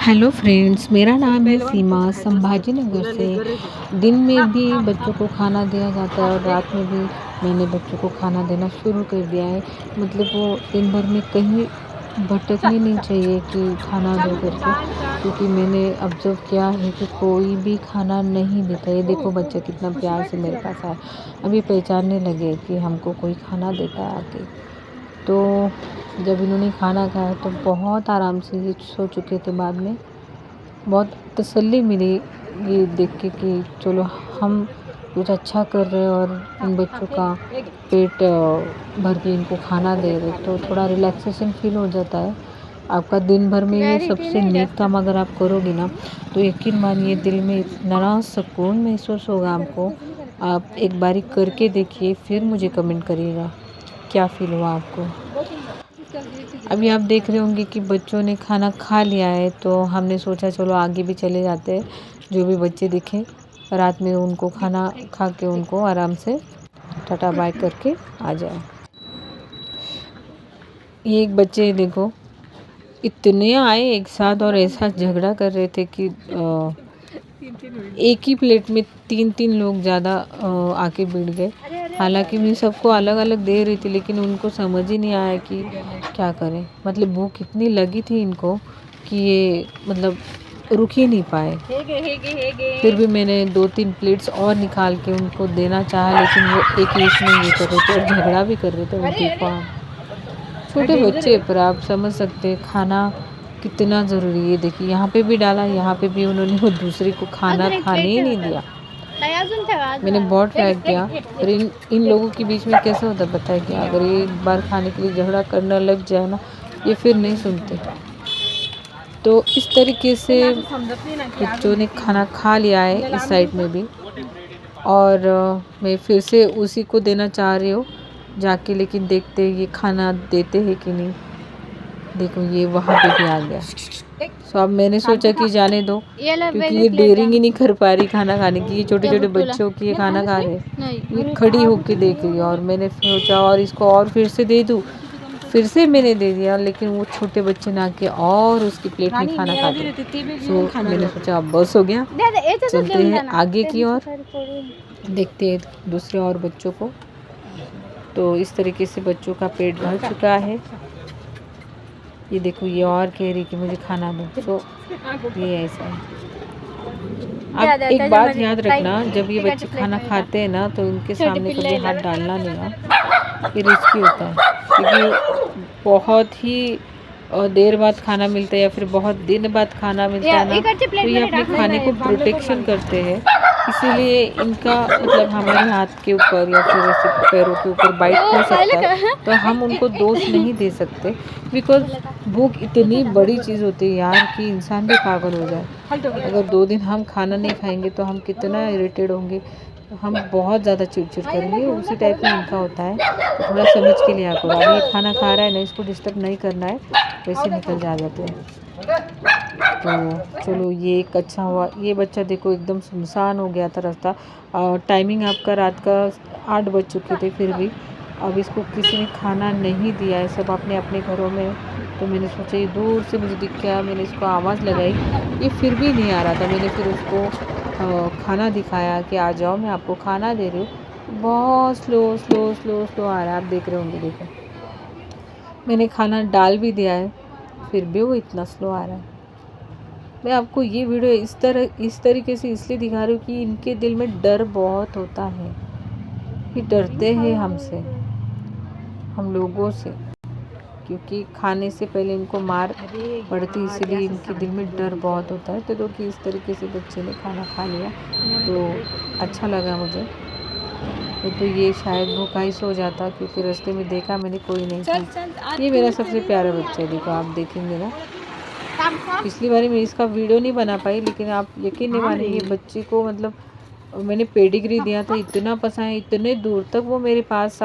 Hello friends, मेरा नाम है सीमा संभाजी नगर से। दिन में भी बच्चों को खाना दिया जाता है और रात में भी मैंने बच्चों को खाना देना शुरू कर दिया है। मतलब वो दिन भर में कहीं भटकने नहीं चाहिए कि खाना दो करके, क्योंकि मैंने ऑब्ज़र्व किया है कि कोई भी खाना नहीं देता। ये देखो बच्चा कितना प्यार से मेरे पास आया, अभी पहचानने लगे कि हमको कोई खाना देता है आके। तो जब इन्होंने खाना खाया तो बहुत आराम से ये सो चुके थे। बाद में बहुत तसल्ली मिली ये देख के कि चलो हम कुछ अच्छा कर रहे हैं और इन बच्चों का पेट भर के इनको खाना दे रहे, तो थोड़ा रिलैक्सेशन फील हो जाता है। आपका दिन भर में ये सबसे नेक काम अगर आप करोगे ना, तो यकीन मानिए दिल में इतना सुकून महसूस होगा आपको। आप एक बारी करके देखिए, फिर मुझे कमेंट करिएगा क्या फ़ील हुआ आपको। अभी आप देख रहे होंगे कि बच्चों ने खाना खा लिया है, तो हमने सोचा चलो आगे भी चले जाते हैं। जो भी बच्चे दिखे रात में उनको खाना खा के उनको आराम से टाटा बाय करके आ जाए। ये एक बच्चे देखो इतने आए एक साथ और ऐसा झगड़ा कर रहे थे कि एक ही प्लेट में 3-3 लोग ज़्यादा आके बैठ गए। हालाँकि मैं सबको अलग-अलग दे रही थी, लेकिन उनको समझ ही नहीं आया कि क्या करें। मतलब भूख इतनी लगी थी इनको कि ये मतलब रुक ही नहीं पाए। फिर भी मैंने 2-3 प्लेट्स और निकाल के उनको देना चाहा, लेकिन वो एक ही इसमें ये कर रहे थे और झगड़ा भी कर रहे थे। वो देखो आप, छोटे बच्चे पर आप समझ सकते हैं खाना कितना ज़रूरी है। देखिए यहाँ पे भी डाला, यहाँ पे भी उन्होंने वो दूसरे को खाना खाने ही नहीं दिया। मैंने बहुत ट्राई किया, पर इन लोगों के बीच में कैसा होता है पता है क्या, अगर ये एक बार खाने के लिए झगड़ा करने लग जाए ना, ये फिर नहीं सुनते। तो इस तरीके से बच्चों ने खाना खा लिया है इस साइड में भी, और मैं फिर से उसी को देना चाह रही हूँ जाके, लेकिन देखते ये खाना देते हैं कि नहीं। देखो ये वहाँ पे भी आ गया। सो अब मैंने सोचा कि जाने दो, क्योंकि ये डेयरिंग ही नहीं कर पा रही खाना खाने की। ये छोटे छोटे बच्चों की ये खाना खा रहे, ये खड़ी होके देख रही है, और मैंने सोचा और इसको और फिर से दे दूँ। फिर से मैंने दे दिया, लेकिन वो छोटे बच्चे ना के और उसकी प्लेट में खाना खा गए। सो मैंने सोचा अब बस हो गया, चलते हैं आगे की ओर, देखते हैं दूसरे और बच्चों को। तो इस तरीके से बच्चों का पेट भर चुका है। ये देखो ये और कह रही कि मुझे खाना दो। तो ये ऐसा है। अब एक बात याद रखना, जब ये बच्चे खाना खाते हैं ना, तो उनके सामने कभी हाथ डालना नहीं है। ये रिस्की होता है, क्योंकि बहुत ही देर बाद खाना मिलता है या फिर बहुत दिन बाद खाना मिलता है ना, तो ये अपने खाने को प्रोटेक्शन करते हैं। इसीलिए इनका मतलब हमारे हाथ के ऊपर या फिर ऐसे पैरों के ऊपर बाइट हो सकता है, तो हम उनको दोष नहीं दे सकते। बिकॉज भूख इतनी बड़ी चीज़ होती है यार कि इंसान भी पागल हो जाए। अगर 2 दिन हम खाना नहीं खाएंगे तो हम कितना इरिटेट होंगे, हम बहुत ज़्यादा चिड़चिड़ करेंगे। उसी टाइप में इनका होता है, तो थोड़ा समझ के लिया करो। अभी ये खाना खा रहा है ना, इसको डिस्टर्ब नहीं करना है, वैसे निकल जाते हैं। तो चलो ये एक अच्छा हुआ। ये बच्चा देखो एकदम सुनसान हो गया था रास्ता। टाइमिंग आपका रात का 8 बज चुके थे, फिर भी अब इसको किसी ने खाना नहीं दिया है, सब अपने अपने घरों में। तो मैंने सोचा ये दूर से मुझे दिख गया, मैंने इसको आवाज़ लगाई, ये फिर भी नहीं आ रहा था। मैंने फिर उसको खाना दिखाया कि आ जाओ मैं आपको खाना दे रही हूँ। बहुत स्लो स्लो स्लो स्लो आ रहा है, आप देख रहे होंगे। देखो मैंने खाना डाल भी दिया है, फिर भी वो इतना स्लो आ रहा है। मैं आपको ये वीडियो इस तरीके से इसलिए दिखा रही हूँ कि इनके दिल में डर बहुत होता है। ये डरते हैं हमसे, हम लोगों से, क्योंकि खाने से पहले इनको मार पड़ती, इसीलिए इनके दिल में डर बहुत होता है। तो कि इस तरीके से बच्चे ने खाना खा लिया तो अच्छा लगा मुझे। तो ये शायद भूखा ही सो जाता, क्योंकि रास्ते में देखा मैंने कोई नहीं था। ये मेरा सबसे प्यारा बच्चा है, देखो आप देखेंगे ना। पिछली बार मैं इसका वीडियो नहीं बना पाई, लेकिन आप यकीन नहीं मानेंगे बच्चे को मतलब मैंने पेडिग्री दिया था, इतना पसंद है, इतने दूर तक वो मेरे पास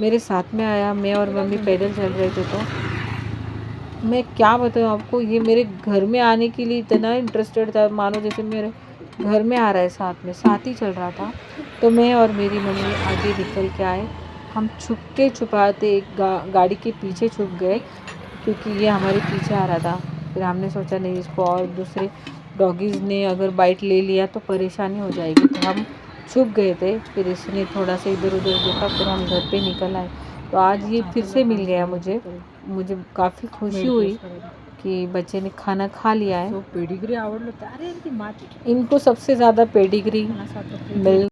मेरे साथ में आया। मैं और मम्मी पैदल चल रहे थे, तो मैं क्या बताऊँ आपको, ये मेरे घर में आने के लिए इतना इंटरेस्टेड था, मानो जैसे मेरे घर में आ रहा है, साथ ही चल रहा था। तो मैं और मेरी मम्मी आगे निकल के आए। हम छुपाते एक गाड़ी के पीछे छुप गए, क्योंकि ये हमारे पीछे आ रहा था। फिर हमने सोचा नहीं इसको और दूसरे डॉगीज़ ने अगर बाइट ले लिया तो परेशानी हो जाएगी, तो हम छुप गए थे। फिर इसने थोड़ा सा इधर उधर देखा, फिर हम घर पे निकल आए। तो आज ये फिर से मिल गया मुझे काफ़ी खुशी हुई कि बच्चे ने खाना खा लिया है। पेडिग्री आवडलं, अरे इनको सबसे ज़्यादा पेडिग्री मिल